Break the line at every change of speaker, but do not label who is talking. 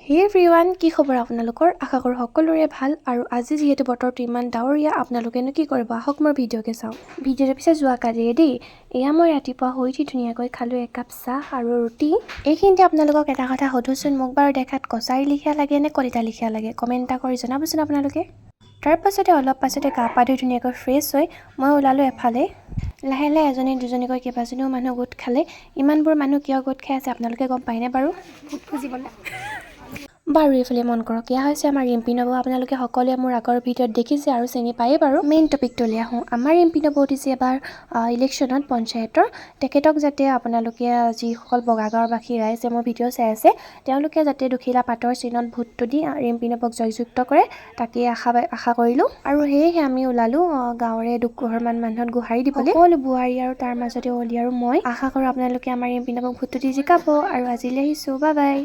হে এভৰিৱান, কি খবৰ আপোনালোকৰ? আশা কৰোঁ সকলোৰে ভাল। আৰু আজি যিহেতু বতৰটো ইমান ডাৱৰীয়া, আপোনালোকেনো কি কৰিব? আহক মোৰ ভিডিঅ'কে চাওঁ। ভিডিঅ'টো পিছে যোৱাকালিয়ে দেই। এয়া মই ৰাতিপুৱা শুই উঠি ধুনীয়াকৈ খালোঁ একাপ চাহ আৰু ৰুটি। এইখিনিতে আপোনালোকক এটা কথা সোধোচোন, মোক বাৰু দেখাত কছাৰী লিখীয়া লাগে নে কলিতা লিখীয়া লাগে? কমেণ্ট এটা কৰি জনাবচোন আপোনালোকে। তাৰ পাছতে অলপ পাছতে গা পা ধুই ধুনীয়াকৈ ফ্ৰেছ হৈ মই ওলালোঁ এফালে। লাহে লাহে এজনী দুজনীকৈ কেইবাজনীও মানুহ গোট খালে। ইমানবোৰ মানুহ কিয় গোট খাই আছে আপোনালোকে গম পায়নে বাৰু? বুজিবলৈ বাৰু এইফালে মন কৰক, এয়া হৈছে আমাৰ ৰিম্পী নবৌ। আপোনালোকে সকলোৱে মোৰ আগৰ ভিডিঅ'ত দেখিছে আৰু চিনি পায়েই বাৰু। মেইন টপিকটো লৈ আহোঁ। আমাৰ ৰিম্পী নবৌ উঠিছে এবাৰ ইলেকশ্যনত পঞ্চায়তৰ। তেখেতক যাতে আপোনালোকে যিসকল বগাগাঁৱৰবাসী ৰাইজে মোৰ ভিডিঅ' চাই আছে, তেওঁলোকে যাতে দুখিলা পাতৰ চিনত ভোটটো দি ৰিম্পী নবৌক জয়যুক্ত কৰে, তাকেই আশা কৰিলোঁ। আৰু সেয়েহে আমি ওলালোঁ গাঁৱৰে দুঘৰমান মানুহত গোহাৰি দিবলৈ। সকলো বোৱাৰী আৰু তাৰ মাজতে অলি আৰু মই। আশা কৰোঁ আপোনালোকে আমাৰ ৰিম্পী নবৌক ভোটটো দি জিকাব। আৰু আজিলৈ আহিছোঁ, বাই বাই।